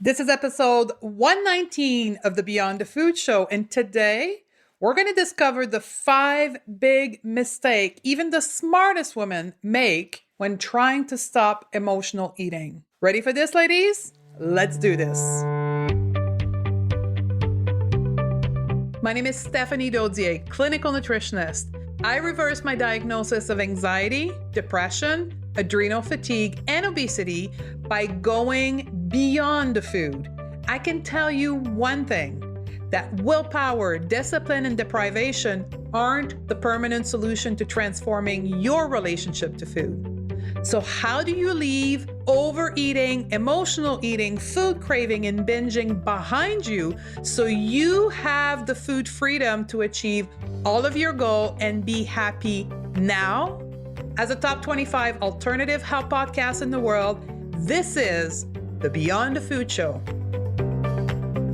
This is episode 119 of the Beyond the Food Show, and today we're going to discover the 5 big mistakes even the smartest women make when trying to stop emotional eating. Ready for this, ladies? Let's do this. My name is Stephanie Dodier, clinical nutritionist. I reversed my diagnosis of anxiety, depression, adrenal fatigue, and obesity by going beyond the food. I can tell you one thing, that willpower, discipline, and deprivation aren't the permanent solution to transforming your relationship to food. So how do you leave overeating, emotional eating, food craving, and binging behind you so you have the food freedom to achieve all of your goals and be happy now? As a top 25 alternative health podcast in the world, this is the Beyond the Food Show.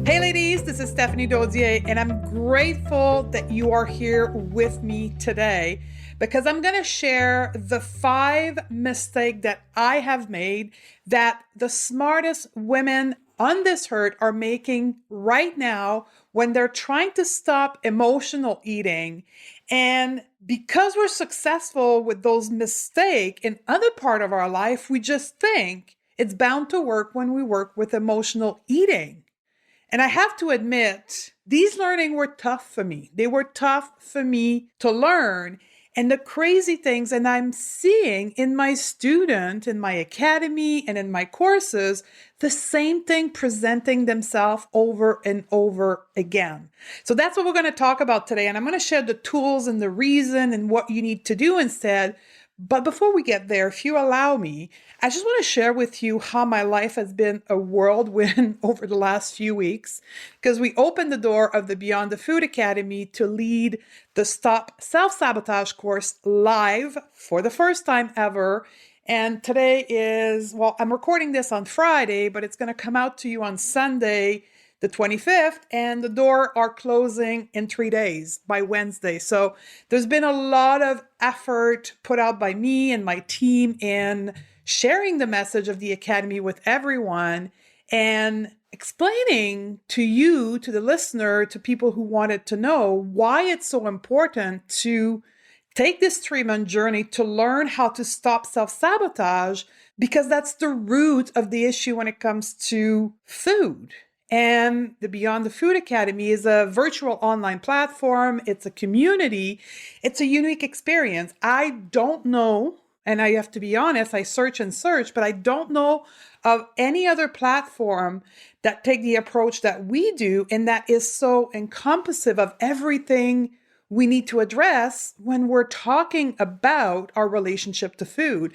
Hey ladies, this is Stephanie Dodier, and I'm grateful that you are here with me today because I'm going to share the 5 mistakes that I have made that the smartest women on this earth are making right now when they're trying to stop emotional eating. And because we're successful with those mistakes in other part of our life, we just think it's bound to work when we work with emotional eating. And I have to admit, these learning were tough for me. They were tough for me to learn. And the crazy things, and I'm seeing in my student, in my academy, and in my courses, the same thing presenting themselves over and over again. So that's what we're going to talk about today. And I'm going to share the tools and the reason and what you need to do instead. But before we get there, if you allow me, I just want to share with you how my life has been a whirlwind over the last few weeks, because we opened the door of the Beyond the Food Academy to lead the Stop Self-Sabotage course live for the first time ever. And today is, well, I'm recording this on Friday, but it's going to come out to you on Sunday, the 25th, and the door are closing in 3 days by Wednesday. So there's been a lot of effort put out by me and my team in sharing the message of the Academy with everyone and explaining to you, to the listener, to people who wanted to know why it's so important to take this 3-month journey to learn how to stop self-sabotage, because that's the root of the issue when it comes to food. And the Beyond the Food Academy is a virtual online platform. It's a community. It's a unique experience. I don't know, and I have to be honest, I search and search, but I don't know of any other platform that take the approach that we do and that is so encompassive of everything we need to address when we're talking about our relationship to food.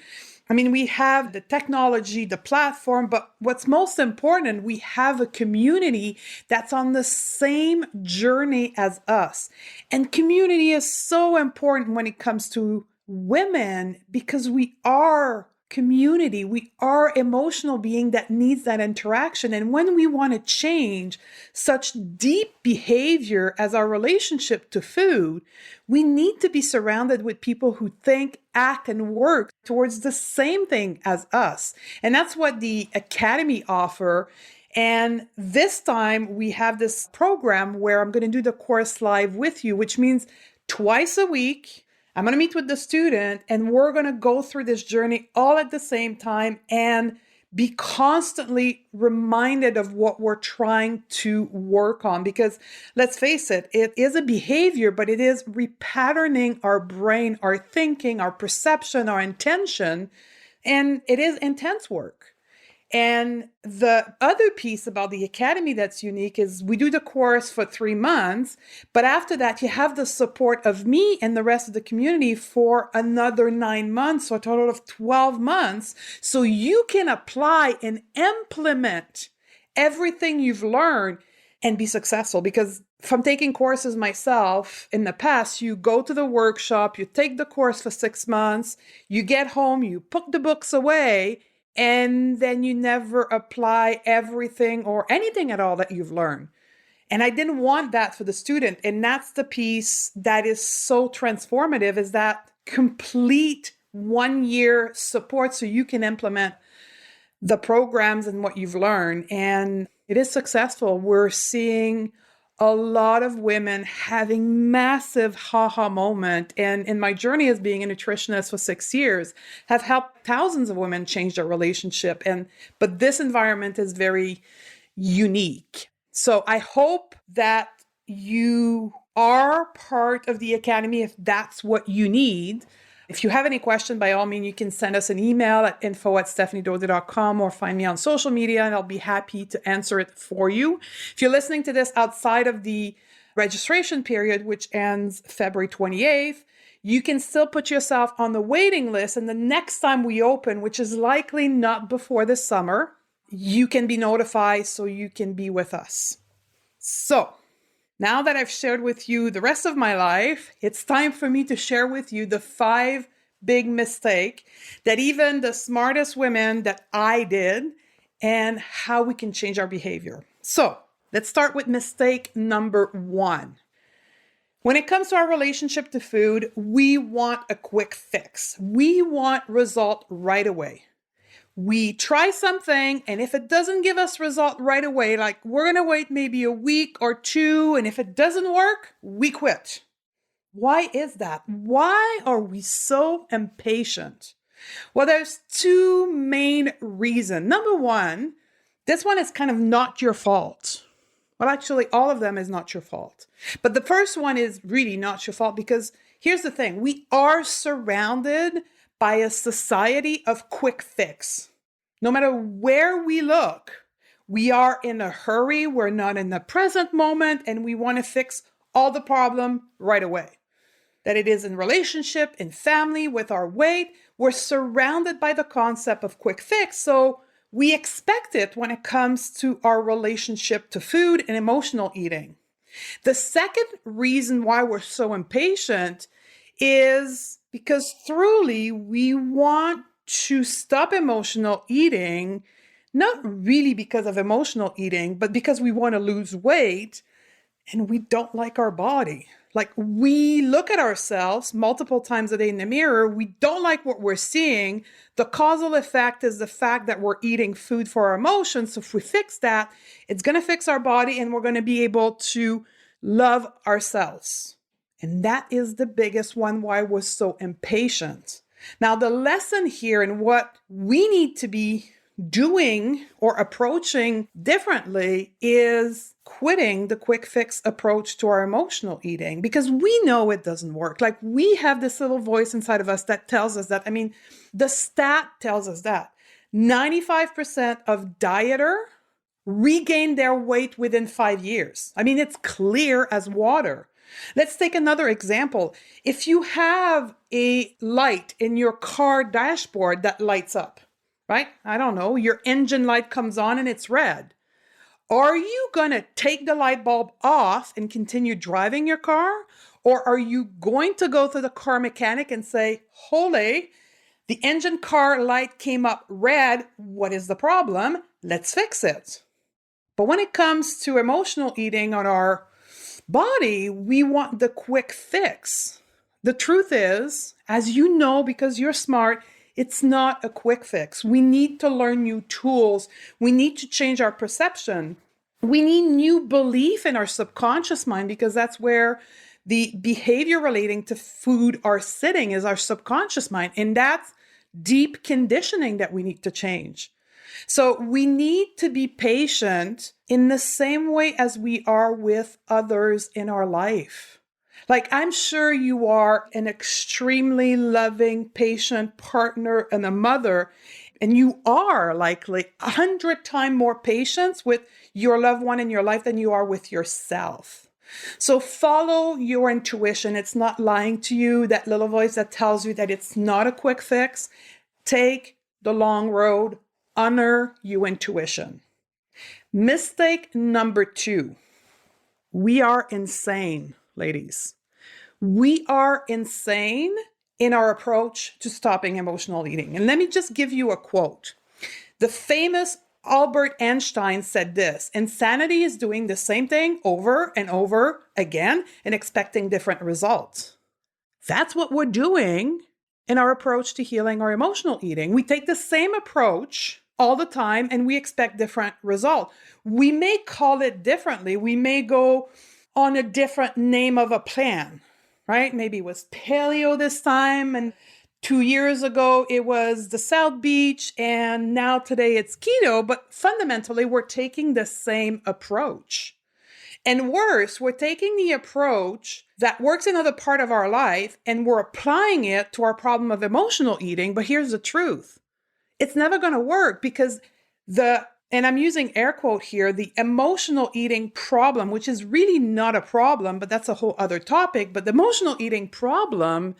I mean, we have the technology, the platform, but what's most important, we have a community that's on the same journey as us. And community is so important when it comes to women because we are community. We are emotional being that needs that interaction. And when we want to change such deep behavior as our relationship to food, we need to be surrounded with people who think, act, and work towards the same thing as us. And that's what the Academy offer. And this time we have this program where I'm going to do the course live with you, which means twice a week, I'm going to meet with the student and we're going to go through this journey all at the same time and be constantly reminded of what we're trying to work on. Because let's face it, it is a behavior, but it is repatterning our brain, our thinking, our perception, our intention, and it is intense work. And the other piece about the Academy that's unique is we do the course for 3 months, but after that, you have the support of me and the rest of the community for another 9 months, so a total of 12 months. So you can apply and implement everything you've learned and be successful. Because from taking courses myself in the past, you go to the workshop, you take the course for 6 months, you get home, you put the books away, and then you never apply everything or anything at all that you've learned. And I didn't want that for the student. And that's the piece that is so transformative, is that complete 1-year support so you can implement the programs and what you've learned, and it is successful. We're seeing a lot of women having massive haha moment. And in my journey as being a nutritionist for 6 years, have helped thousands of women change their relationship. But this environment is very unique. So I hope that you are part of the Academy if that's what you need. If you have any question, by all means, you can send us an email at info@stephaniedodier.com or find me on social media, and I'll be happy to answer it for you. If you're listening to this outside of the registration period, which ends February 28th, you can still put yourself on the waiting list. And the next time we open, which is likely not before the summer, you can be notified so you can be with us. So now that I've shared with you the rest of my life, it's time for me to share with you the 5 big mistakes that even the smartest women that I did and how we can change our behavior. So let's start with mistake number 1. When it comes to our relationship to food, we want a quick fix. We want result right away. We try something, and if it doesn't give us result right away, like we're going to wait maybe a week or 2, and if it doesn't work, we quit. Why is that? Why are we so impatient? Well, there's 2 main reasons. Number 1, this one is kind of not your fault. Well, actually, all of them is not your fault. But the first one is really not your fault because here's the thing. We are surrounded by a society of quick fix. No matter where we look, we are in a hurry. We're not in the present moment, and we want to fix all the problem right away. That it is in relationship, in family, with our weight. We're surrounded by the concept of quick fix. So we expect it when it comes to our relationship to food and emotional eating. The second reason why we're so impatient is because truly we want to stop emotional eating, not really because of emotional eating, but because we want to lose weight and we don't like our body. Like we look at ourselves multiple times a day in the mirror. We don't like what we're seeing. The causal effect is the fact that we're eating food for our emotions. So if we fix that, it's going to fix our body and we're going to be able to love ourselves. And that is the biggest one why we're so impatient. Now, the lesson here and what we need to be doing or approaching differently is quitting the quick fix approach to our emotional eating because we know it doesn't work. Like we have this little voice inside of us that tells us that. I mean, the stat tells us that 95% of dieters regain their weight within 5 years. I mean, it's clear as water. Let's take another example. If you have a light in your car dashboard that lights up, right? I don't know, your engine light comes on and it's red. Are you going to take the light bulb off and continue driving your car? Or are you going to go to the car mechanic and say, holy, the engine car light came up red. What is the problem? Let's fix it. But when it comes to emotional eating on our body, we want the quick fix. The truth is, as you know, because you're smart, it's not a quick fix. We need to learn new tools. We need to change our perception. We need new belief in our subconscious mind because that's where the behavior relating to food are sitting is our subconscious mind. And that's deep conditioning that we need to change. So we need to be patient in the same way as we are with others in our life. Like I'm sure you are an extremely loving, patient partner and a mother, and you are likely 100 times more patient with your loved one in your life than you are with yourself. So follow your intuition. It's not lying to you, that little voice that tells you that it's not a quick fix. Take the long road. Honor your intuition. Mistake number 2. We are insane, ladies. We are insane in our approach to stopping emotional eating. And let me just give you a quote. The famous Albert Einstein said this: insanity is doing the same thing over and over again and expecting different results. That's what we're doing in our approach to healing our emotional eating. We take the same approach all the time, and we expect different results. We may call it differently. We may go on a different name of a plan, right? Maybe it was paleo this time, and 2 years ago it was the South Beach, and now today it's keto, but fundamentally we're taking the same approach. And worse, we're taking the approach that works in another part of our life and we're applying it to our problem of emotional eating. But here's the truth. It's never going to work because and I'm using air quote here, the emotional eating problem, which is really not a problem, but that's a whole other topic. But the emotional eating problem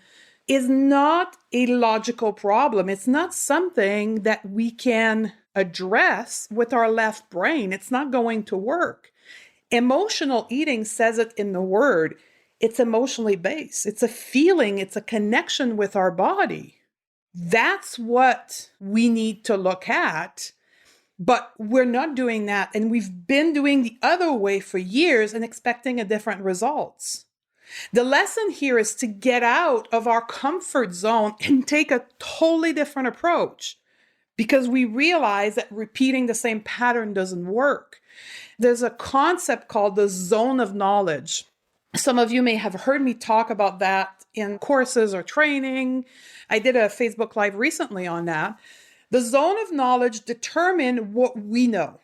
is not a logical problem. It's not something that we can address with our left brain. It's not going to work. Emotional eating says it in the word. It's emotionally based. It's a feeling. It's a connection with our body. That's what we need to look at. But we're not doing that. And we've been doing the other way for years and expecting a different results. The lesson here is to get out of our comfort zone and take a totally different approach because we realize that repeating the same pattern doesn't work. There's a concept called the zone of knowledge. Some of you may have heard me talk about that in courses or training. I did a Facebook Live recently on that. The zone of knowledge determines what we know.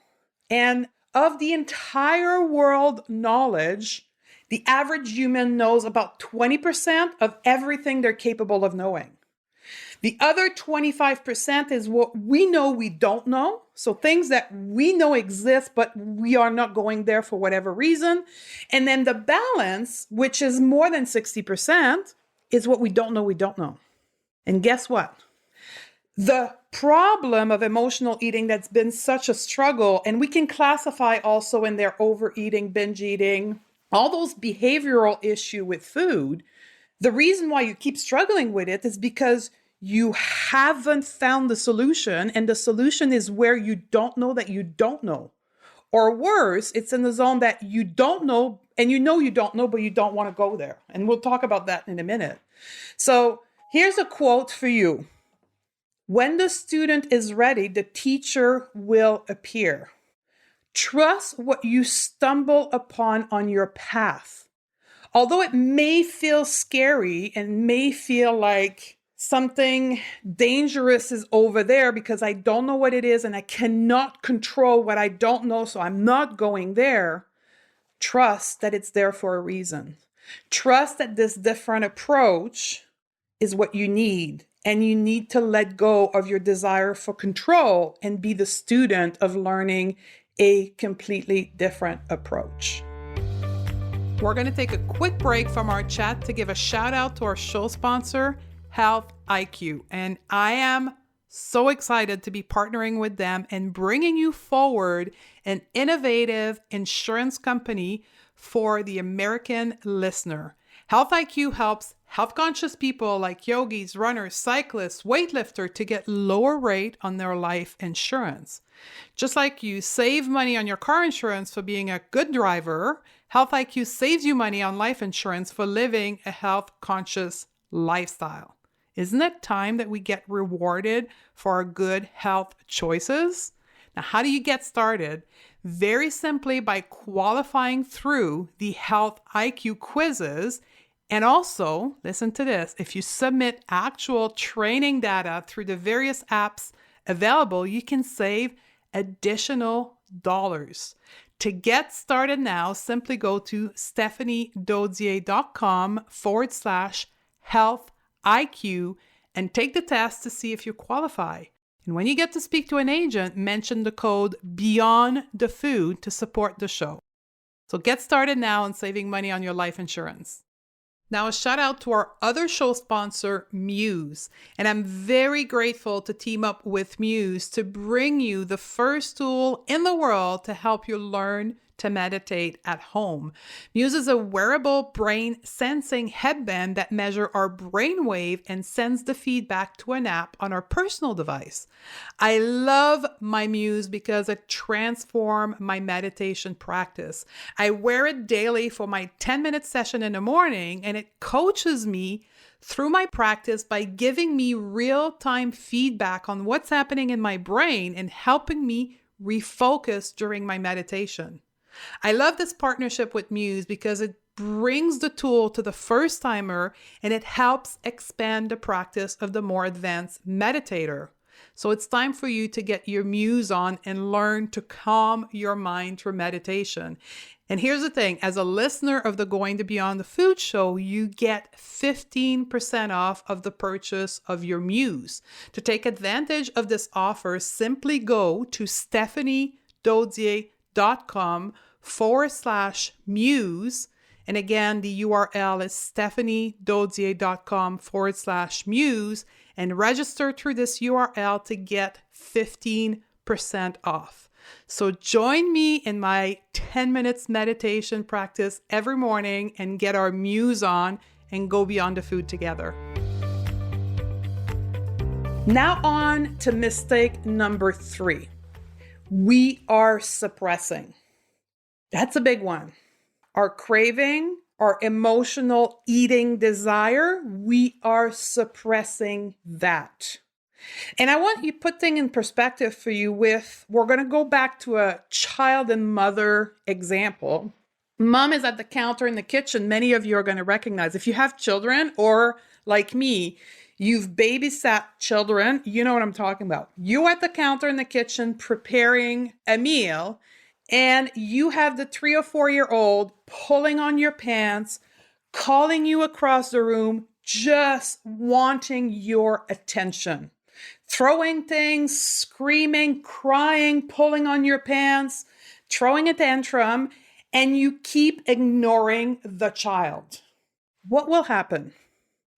And of the entire world knowledge, the average human knows about 20% of everything they're capable of knowing. The other 25% is what we know we don't know. So things that we know exist, but we are not going there for whatever reason. And then the balance, which is more than 60%, is what we don't know. And guess what? The problem of emotional eating that's been such a struggle, and we can classify also in their overeating, binge eating, all those behavioral issues with food. The reason why you keep struggling with it is because you haven't found the solution, and the solution is where you don't know that you don't know. Or worse, it's in the zone that you don't know, and you don't know, but you don't want to go there. And we'll talk about that in a minute. So here's a quote for you. When the student is ready, the teacher will appear. Trust what you stumble upon on your path. Although it may feel scary and may feel like something dangerous is over there because I don't know what it is and I cannot control what I don't know, so I'm not going there. Trust that it's there for a reason. Trust that this different approach is what you need, and you need to let go of your desire for control and be the student of learning a completely different approach. We're going to take a quick break from our chat to give a shout out to our show sponsor, Health IQ. And I am so excited to be partnering with them and bringing you forward an innovative insurance company for the American listener. Health IQ helps health-conscious people like yogis, runners, cyclists, weightlifters to get lower rate on their life insurance. Just like you save money on your car insurance for being a good driver, Health IQ saves you money on life insurance for living a health-conscious lifestyle. Isn't it time that we get rewarded for our good health choices? Now, how do you get started? Very simply by qualifying through the Health IQ quizzes. And also, listen to this, if you submit actual training data through the various apps available, you can save additional dollars. To get started now, simply go to stephaniedodier.com/health IQ and take the test to see if you qualify. And when you get to speak to an agent, mention the code Beyond the Food to support the show. So get started now on saving money on your life insurance. Now, a shout out to our other show sponsor, Muse. And I'm very grateful to team up with Muse to bring you the first tool in the world to help you learn to meditate at home. Muse is a wearable brain sensing headband that measures our brainwave and sends the feedback to an app on our personal device. I love my Muse because it transformed my meditation practice. I wear it daily for my 10-minute session in the morning, and it coaches me through my practice by giving me real-time feedback on what's happening in my brain and helping me refocus during my meditation. I love this partnership with Muse because it brings the tool to the first timer and it helps expand the practice of the more advanced meditator. So it's time for you to get your Muse on and learn to calm your mind through meditation. And here's the thing, as a listener of the Going to Beyond the Food show, you get 15% off of the purchase of your Muse. To take advantage of this offer, simply go to stephaniedodier.com/muse. And again, the URL is stephaniedodier.com/muse and register through this URL to get 15% off. So join me in my 10 minutes meditation practice every morning and get our Muse on and go beyond the food together. Now on to mistake number 3. We are suppressing. That's a big one. Our craving, our emotional eating desire, we are suppressing that. And I want you to put things in perspective for you we're going to go back to a child and mother example. Mom is at the counter in the kitchen. Many of you are going to recognize. If you have children or like me, you've babysat children, you know what I'm talking about. You at the counter in the kitchen preparing a meal and you have the 3 or 4-year-old pulling on your pants, calling you across the room, just wanting your attention. Throwing things, screaming, crying, pulling on your pants, throwing a tantrum, and you keep ignoring the child. What will happen?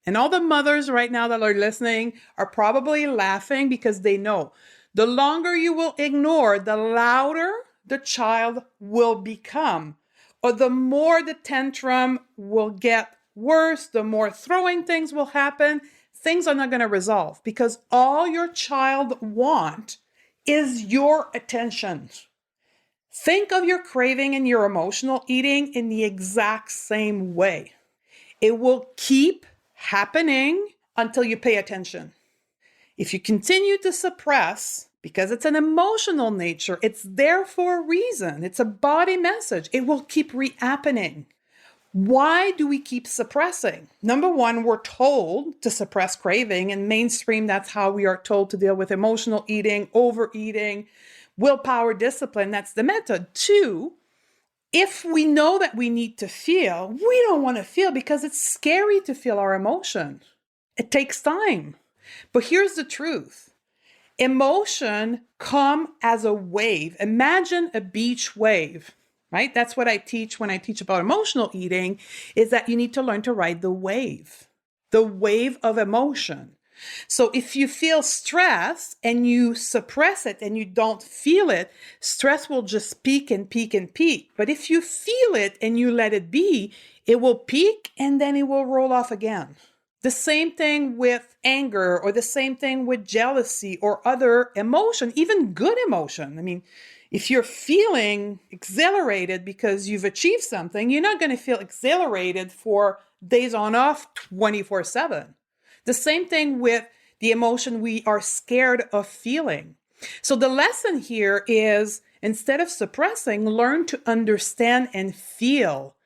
And all the mothers right now that are listening are probably laughing because they know the longer you will ignore, the louder the child will become, or the more the tantrum will get worse, the more throwing things will happen. Things are not going to resolve because all your child wants is your attention. Think of your craving and your emotional eating in the exact same way. It will keep happening until you pay attention. If you continue to suppress, because it's an emotional nature, it's there for a reason. It's a body message. It will keep re-happening. Why do we keep suppressing? Number one, we're told to suppress craving. In mainstream, that's how we are told to deal with emotional eating, overeating, willpower, discipline. That's the method. 2, if we know that we need to feel, we don't want to feel because it's scary to feel our emotion. It takes time. But here's the truth. Emotion come as a wave. Imagine a beach wave. Right? That's what I teach when I teach about emotional eating, is that you need to learn to ride the wave of emotion. So if you feel stress and you suppress it and you don't feel it, stress will just peak and peak and peak. But if you feel it and you let it be, it will peak and then it will roll off again. The same thing with anger, or the same thing with jealousy or other emotion, even good emotion. I mean, if you're feeling exhilarated because you've achieved something, you're not going to feel exhilarated for days on off 24/7. The same thing with the emotion we are scared of feeling. So the lesson here is, instead of suppressing, learn to understand and feel.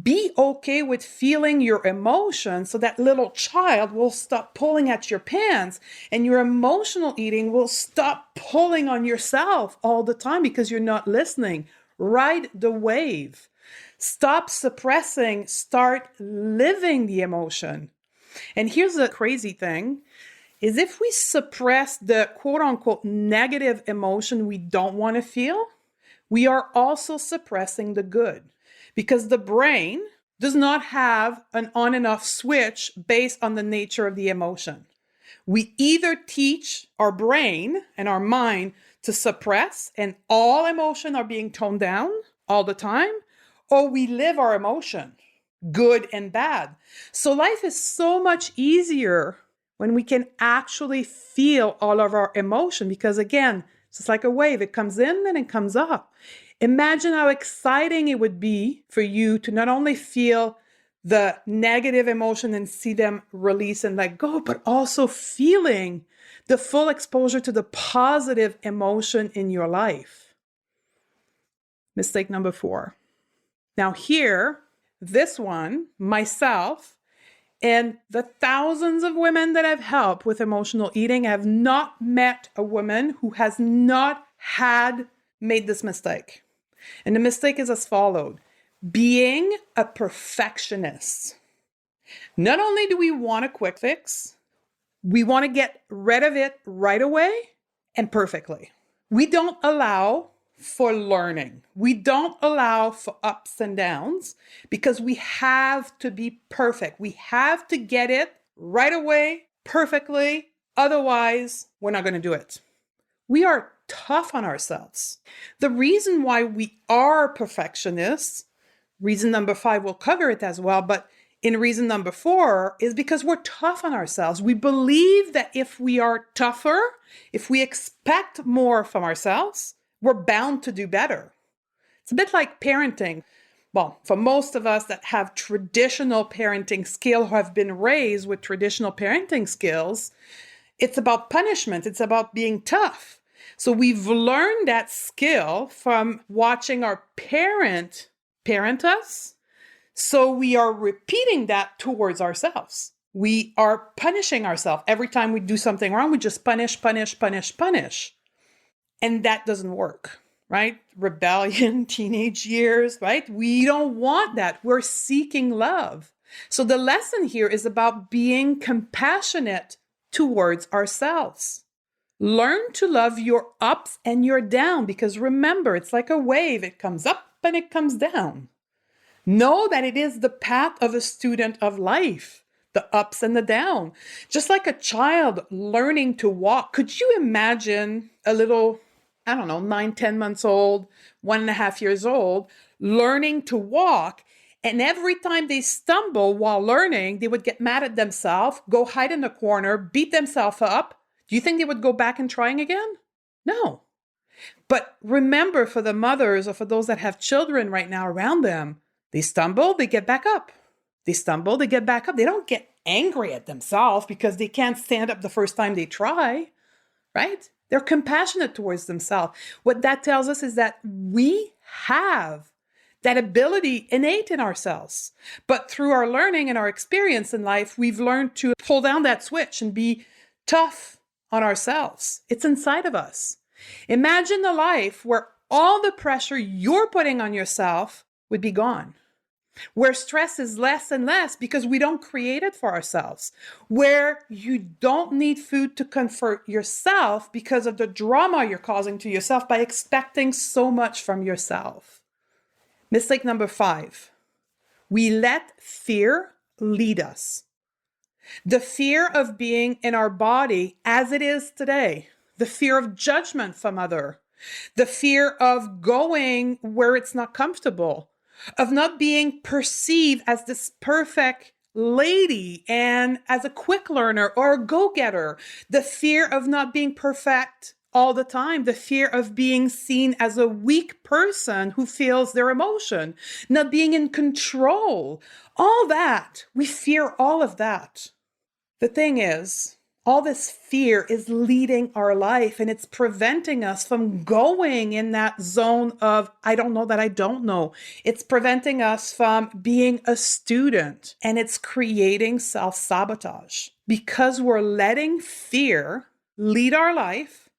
Be okay with feeling your emotion so that little child will stop pulling at your pants and your emotional eating will stop pulling on yourself all the time because you're not listening. Ride the wave. Stop suppressing. Start living the emotion. And here's the crazy thing, is if we suppress the quote unquote negative emotion we don't want to feel, we are also suppressing the good. Because the brain does not have an on and off switch based on the nature of the emotion. We either teach our brain and our mind to suppress and all emotion are being toned down all the time, or we live our emotion, good and bad. So life is so much easier when we can actually feel all of our emotion, because again, it's just like a wave. It comes in and it comes up. Imagine how exciting it would be for you to not only feel the negative emotion and see them release and let go, but also feeling the full exposure to the positive emotion in your life. Mistake number 4. Now here, this one, myself, and the thousands of women that I've helped with emotional eating have not met a woman who has not made this mistake. And the mistake is as followed: being a perfectionist. Not only do we want a quick fix, we want to get rid of it right away and perfectly. We don't allow for learning. We don't allow for ups and downs because we have to be perfect. We have to get it right away, perfectly. Otherwise, we're not going to do it. We are tough on ourselves. The reason why we are perfectionists, reason number 5, we'll cover it as well, but in reason number 4 is because we're tough on ourselves. We believe that if we are tougher, if we expect more from ourselves, we're bound to do better. It's a bit like parenting. Well, for most of us that have traditional parenting skills, who have been raised with traditional parenting skills, it's about punishment. It's about being tough. So we've learned that skill from watching our parent us. So we are repeating that towards ourselves. We are punishing ourselves. Every time we do something wrong, we just punish. And that doesn't work, right? Rebellion, teenage years, right? We don't want that. We're seeking love. So the lesson here is about being compassionate towards ourselves. Learn to love your ups and your downs, because remember, it's like a wave. It comes up and it comes down. Know that it is the path of a student of life, the ups and the downs. Just like a child learning to walk. Could you imagine a little, 9, 10 months old, 1.5 years old, learning to walk, and every time they stumble while learning, they would get mad at themselves, go hide in the corner, beat themselves up. Do you think they would go back and trying again? No. But remember, for the mothers or for those that have children right now around them, they stumble, they get back up. They stumble, they get back up. They don't get angry at themselves because they can't stand up the first time they try, right? They're compassionate towards themselves. What that tells us is that we have that ability innate in ourselves. But through our learning and our experience in life, we've learned to pull down that switch and be tough on ourselves. It's inside of us. Imagine a life where all the pressure you're putting on yourself would be gone. Where stress is less and less because we don't create it for ourselves. Where you don't need food to comfort yourself because of the drama you're causing to yourself by expecting so much from yourself. Mistake number 5. We let fear lead us. The fear of being in our body as it is today. The fear of judgment from others. The fear of going where it's not comfortable. Of not being perceived as this perfect lady and as a quick learner or a go-getter. The fear of not being perfect all the time. The fear of being seen as a weak person who feels their emotion. Not being in control. All that. We fear all of that. The thing is, all this fear is leading our life, and it's preventing us from going in that zone of, I don't know that I don't know. It's preventing us from being a student, and it's creating self-sabotage because we're letting fear lead our life.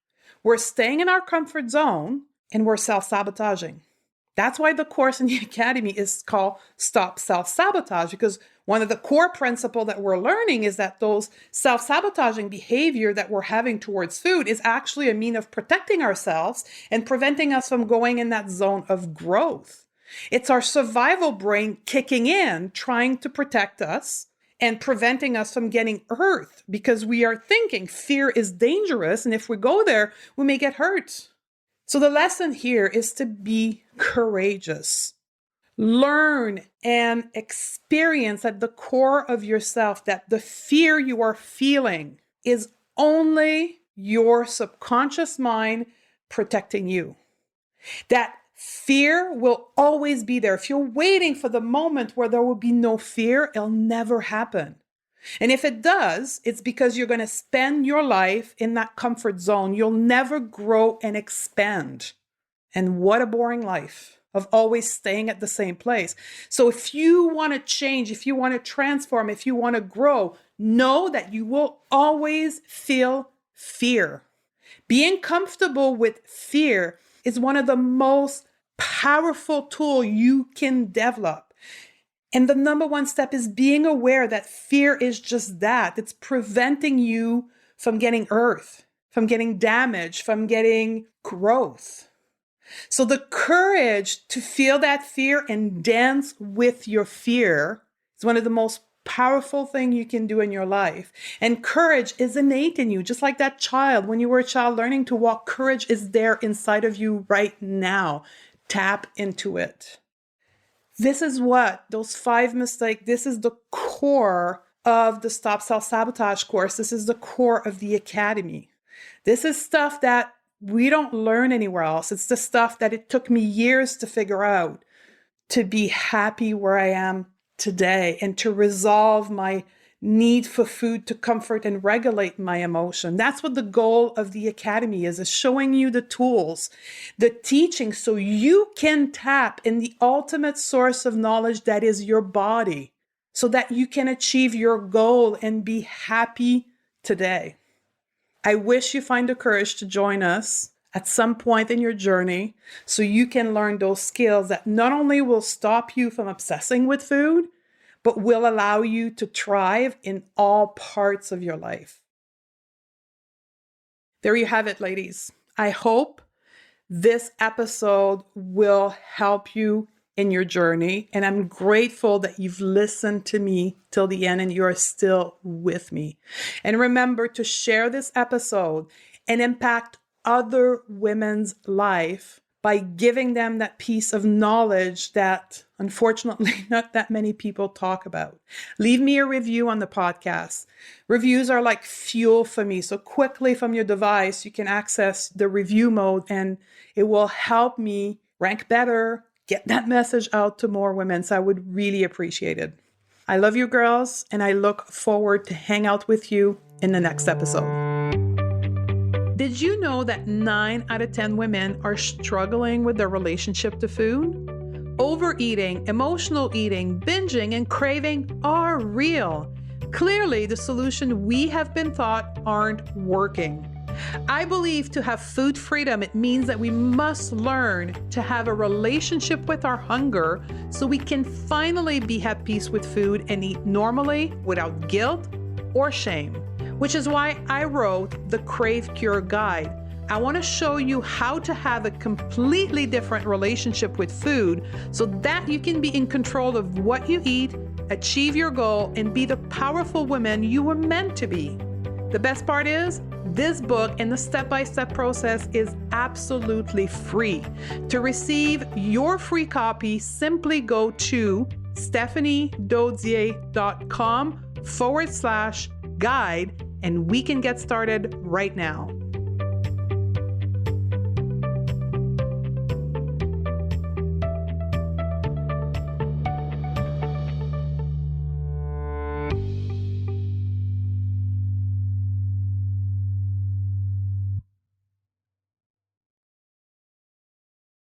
We're staying in our comfort zone and we're self-sabotaging. That's why the course in the Academy is called Stop Self-Sabotage, because one of the core principles that we're learning is that those self-sabotaging behavior that we're having towards food is actually a means of protecting ourselves and preventing us from going in that zone of growth. It's our survival brain kicking in, trying to protect us and preventing us from getting hurt because we are thinking fear is dangerous, and if we go there, we may get hurt. So the lesson here is to be courageous. Learn and experience at the core of yourself that the fear you are feeling is only your subconscious mind protecting you. That Fear will always be there. If you're waiting for the moment where there will be no fear, it'll never happen. And if it does, it's because you're going to spend your life in that comfort zone. You'll never grow and expand. And what a boring life of always staying at the same place. So if you want to change, if you want to transform, if you want to grow, know that you will always feel fear. Being comfortable with fear is one of the most powerful tools you can develop. And the number one step is being aware that fear is just that. It's preventing you from getting hurt, from getting damaged, from getting growth. So the courage to feel that fear and dance with your fear is one of the most powerful things you can do in your life. And courage is innate in you, just like that child. When you were a child learning to walk, courage is there inside of you right now. Tap into it. This is what those 5 mistakes, this is the core of the Stop Self-Sabotage course. This is the core of the Academy. This is stuff that we don't learn anywhere else. It's the stuff that it took me years to figure out to be happy where I am today and to resolve my need for food to comfort and regulate my emotion. That's what the goal of the Academy is showing you the tools, the teaching, so you can tap in the ultimate source of knowledge that is your body, so that you can achieve your goal and be happy today. I wish you find the courage to join us at some point in your journey so you can learn those skills that not only will stop you from obsessing with food, but will allow you to thrive in all parts of your life. There you have it, ladies. I hope this episode will help you in your journey, and I'm grateful that you've listened to me till the end and you're still with me. And remember to share this episode and impact other women's life by giving them that piece of knowledge that unfortunately not that many people talk about. Leave me a review on the podcast. Reviews are like fuel for me. So quickly from your device, you can access the review mode and it will help me rank better, get that message out to more women. So I would really appreciate it. I love you girls, and I look forward to hang out with you in the next episode. Did you know that 9 out of 10 women are struggling with their relationship to food? Overeating, emotional eating, binging, and craving are real. Clearly, the solutions we have been taught aren't working. I believe to have food freedom, it means that we must learn to have a relationship with our hunger so we can finally be at peace with food and eat normally without guilt or shame, which is why I wrote the Crave Cure Guide. I want to show you how to have a completely different relationship with food so that you can be in control of what you eat, achieve your goal, and be the powerful woman you were meant to be. The best part is, this book and the step-by-step process is absolutely free. To receive your free copy, simply go to stephaniedodier.com/guide and we can get started right now.